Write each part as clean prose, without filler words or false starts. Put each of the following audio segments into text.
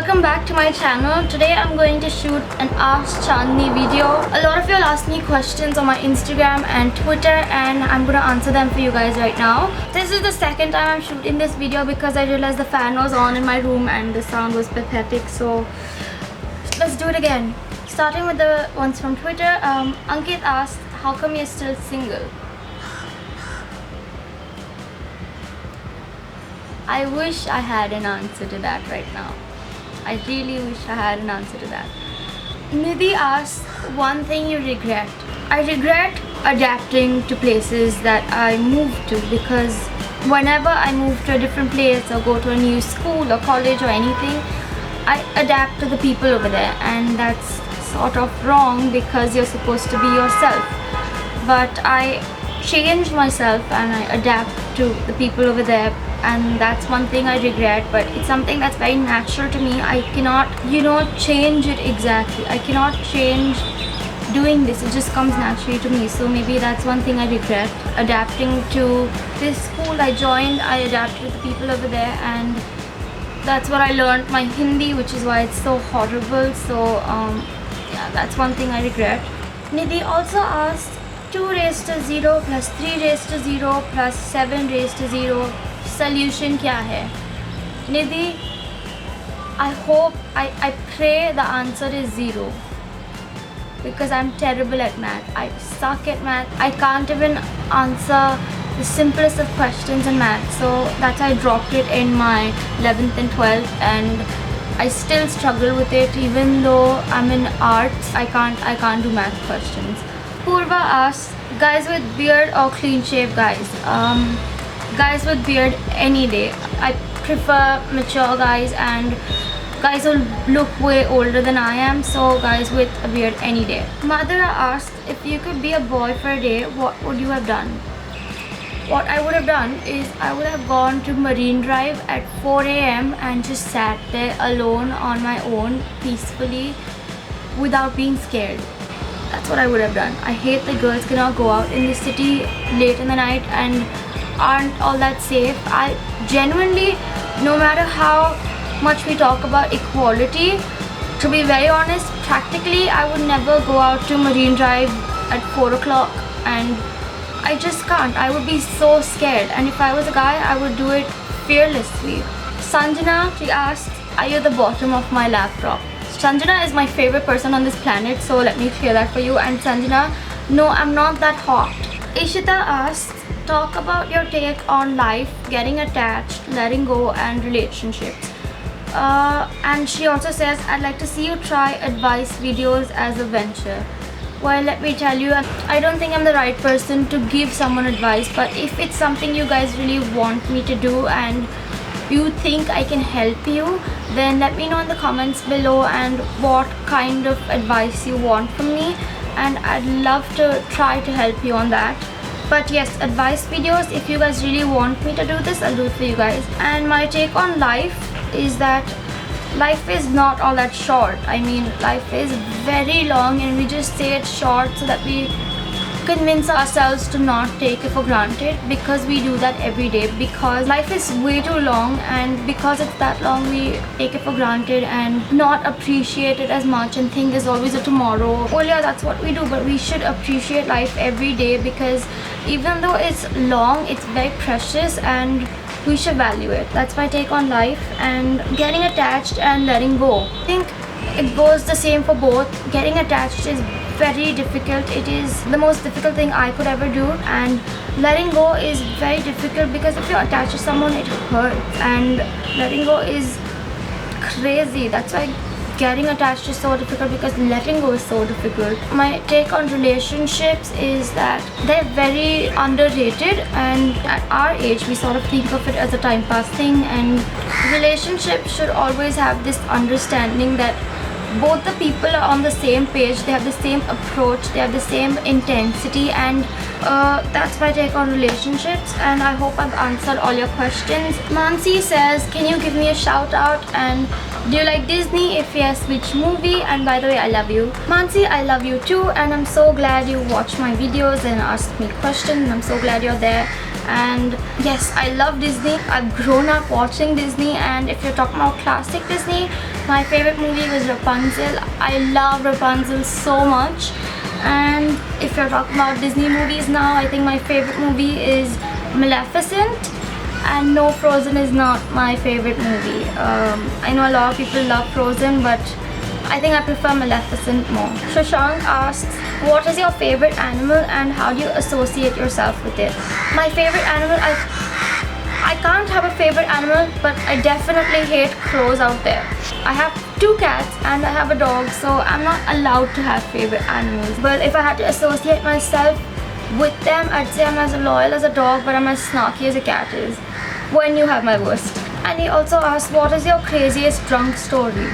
welcome back to my channel. Today I'm going to shoot an Ask Chandni video. A lot of you all asked me questions on my Instagram and Twitter and I'm gonna answer them for you guys right now. This is the second time I'm shooting this video because I realized the fan was on in my room and the sound was pathetic, so let's do it again. Starting with the ones from Twitter, Ankit asked, how come you're still single? I wish I had an answer to that right now. I really wish I had an answer to that. Nidhi asked, one thing you regret. I regret adapting to places that I moved to, because whenever I move to a different place or go to a new school or college or anything, I adapt to the people over there, and that's sort of wrong because you're supposed to be yourself. But I change myself and I adapt to the people over there, and that's one thing I regret, but it's something that's very natural to me. I cannot, change it exactly. I cannot change doing this. It just comes naturally to me. So maybe that's one thing I regret. Adapting to this school I joined, I adapted to the people over there, and that's what I learned my Hindi, which is why it's so horrible. So yeah, that's one thing I regret. Nidhi also asked, 2 raised to 0 plus 3 raised to 0 plus 7 raised to 0 solution kya hai? Nidhi, I pray the answer is 0, because I'm terrible at math. I suck at math. I can't even answer the simplest of questions in math, so that's why I dropped it in my 11th and 12th, and I still struggle with it. Even though I'm in arts, I can't do math questions. Purva asks, guys with beard or clean shave guys? Guys with beard any day. I prefer mature guys and guys who look way older than I am, so guys with a beard any day. Madhura asked, if you could be a boy for a day, what would you have done? What I would have done is I would have gone to Marine Drive at 4 AM and just sat there alone on my own, peacefully, without being scared. That's what I would have done. I hate that girls cannot go out in the city late in the night and aren't all that safe. I genuinely, no matter how much we talk about equality, to be very honest, practically I would never go out to Marine Drive at 4 o'clock, and I just can't. I would be so scared, and if I was a guy, I would do it fearlessly. Sanjana, she asked, are you the bottom of my laptop? Sanjana is my favorite person on this planet, so let me clear that for you. And Sanjana, no, I'm not that hot. Ishita asked, talk about your take on life, getting attached, letting go, and relationships. And she also says, I'd like to see you try advice videos as a venture. Well, let me tell you, I don't think I'm the right person to give someone advice, but if it's something you guys really want me to do and you think I can help you, then let me know in the comments below and what kind of advice you want from me, and I'd love to try to help you on that. But yes, advice videos, if you guys really want me to do this, I'll do it for you guys. And my take on life is that life is not all that short. I mean, life is very long, and we just say it's short so that we convince ourselves to not take it for granted, because we do that every day. Because life is way too long, and because it's that long, we take it for granted and not appreciate it as much and think there's always a tomorrow. Well, yeah, that's what we do, but we should appreciate life every day, because even though it's long, it's very precious and we should value it. That's my take on life. And getting attached and letting go, I think it goes the same for both. Getting attached is very difficult. It is the most difficult thing I could ever do, and letting go is very difficult, because if you're attached to someone, it hurts, and letting go is crazy. That's why getting attached is so difficult, because letting go is so difficult. My take on relationships is that they're very underrated, and at our age we sort of think of it as a time pass thing, and relationships should always have this understanding that both the people are on the same page, they have the same approach, they have the same intensity, and that's my take on relationships, and I hope I've answered all your questions. Mansi says, can you give me a shout out, and do you like Disney? If yes, which movie? And by the way, I love you. Mansi, I love you too, and I'm so glad you watched my videos and asked me questions, and I'm so glad you're there. And yes, I love Disney. I've grown up watching Disney, and if you're talking about classic Disney, my favorite movie was Rapunzel. I love Rapunzel so much. And if you're talking about Disney movies now, I think my favorite movie is Maleficent. And no, Frozen is not my favorite movie. I know a lot of people love Frozen, but I think I prefer Maleficent more. Shashank asks, what is your favorite animal and how do you associate yourself with it? My favorite animal, I can't have a favorite animal, but I definitely hate crows out there. I have 2 cats and I have a dog, so I'm not allowed to have favorite animals. But if I had to associate myself with them, I'd say I'm as loyal as a dog, but I'm as snarky as a cat is. When you have my worst. And he also asked, what is your craziest drunk story?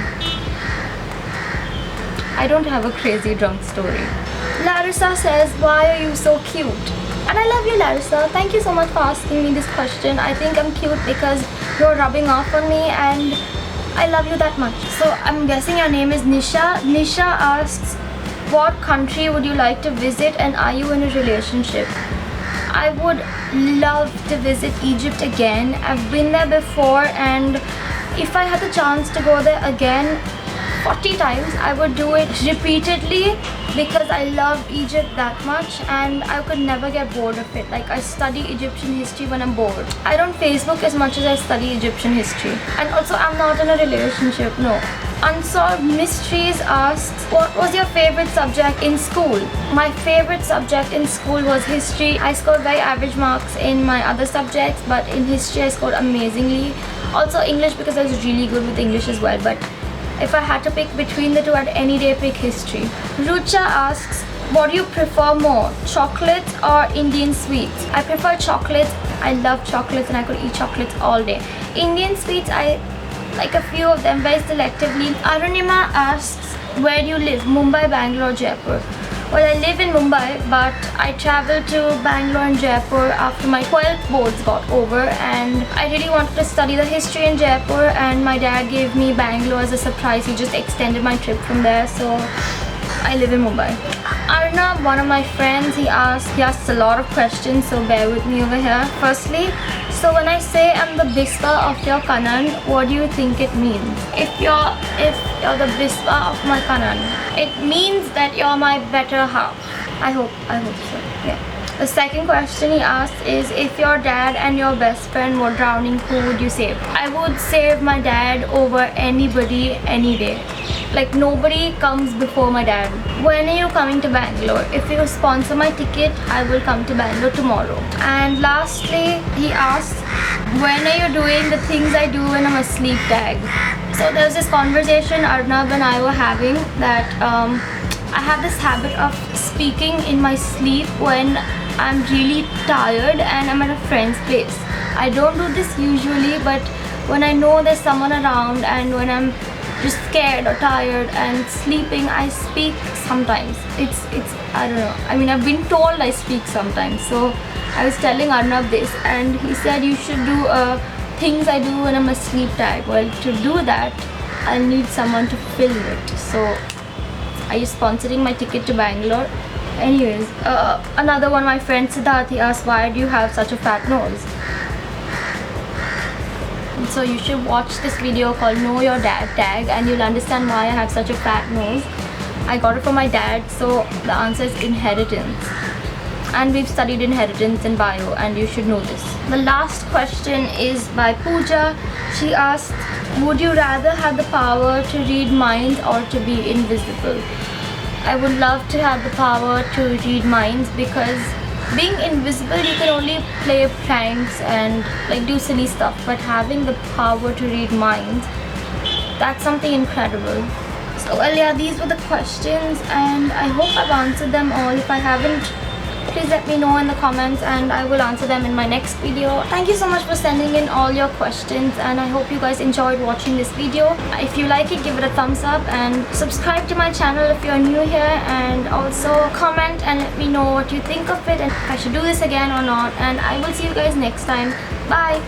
I don't have a crazy drunk story. Larissa says, why are you so cute? And I love you, Larissa. Thank you so much for asking me this question. I think I'm cute because you're rubbing off on me and I love you that much. So I'm guessing your name is Nisha. Nisha asks, what country would you like to visit and are you in a relationship? I would love to visit Egypt again. I've been there before, and if I had the chance to go there again 40 times, I would do it repeatedly because I love Egypt that much and I could never get bored of it. Like, I study Egyptian history when I'm bored. I don't Facebook as much as I study Egyptian history. And also, I'm not in a relationship, no. Unsolved Mysteries asks, what was your favorite subject in school? My favorite subject in school was history. I scored very average marks in my other subjects, but in history I scored amazingly. Also English, because I was really good with English as well, but if I had to pick between the two, I'd any day pick history. Rucha asks, what do you prefer more, chocolates or Indian sweets? I prefer chocolates. I love chocolates and I could eat chocolates all day. Indian sweets, I like a few of them very selectively. Arunima asks, where do you live? Mumbai, Bangalore, Jaipur? Well, I live in Mumbai, but I traveled to Bangalore and Jaipur after my 12th boards got over, and I really wanted to study the history in Jaipur, and my dad gave me Bangalore as a surprise. He just extended my trip from there, so I live in Mumbai. Arnab, one of my friends, he asked a lot of questions, so bear with me over here. Firstly, so when I say I'm the Bispa of your Kanan, what do you think it means? If you're the Bispa of my Kanan, it means that you're my better half. I hope so, yeah. The second question he asked is, if your dad and your best friend were drowning, who would you save? I would save my dad over anybody, any day. Like, nobody comes before my dad. When are you coming to Bangalore? If you sponsor my ticket, I will come to Bangalore tomorrow. And lastly, he asked, when are you doing the things I do when I'm asleep tag? So there's this conversation Arnab and I were having that I have this habit of speaking in my sleep when I'm really tired and I'm at a friend's place. I don't do this usually, but when I know there's someone around and when I'm just scared or tired and sleeping, I speak sometimes. It's I don't know. I mean, I've been told I speak sometimes. So I was telling Arnab this and he said you should do things I do when I'm asleep tag. Well, to do that, I'll need someone to film it. So are you sponsoring my ticket to Bangalore? Anyways, another one of my friends, Siddharth, he asked, why do you have such a fat nose? So you should watch this video called Know Your Dad Tag and you'll understand why I have such a fat nose. I got it from my dad, so the answer is inheritance. And we've studied inheritance in bio and you should know this. The last question is by Pooja. She asked, would you rather have the power to read minds or to be invisible? I would love to have the power to read minds because being invisible, you can only play pranks and like do silly stuff, but having the power to read minds, that's something incredible. So well, yeah, these were the questions and I hope I've answered them all. If I haven't, please let me know in the comments and I will answer them in my next video. Thank you so much for sending in all your questions and I hope you guys enjoyed watching this video. If you like it, give it a thumbs up and subscribe to my channel if you're new here, and also comment and let me know what you think of it and if I should do this again or not, and I will see you guys next time. Bye!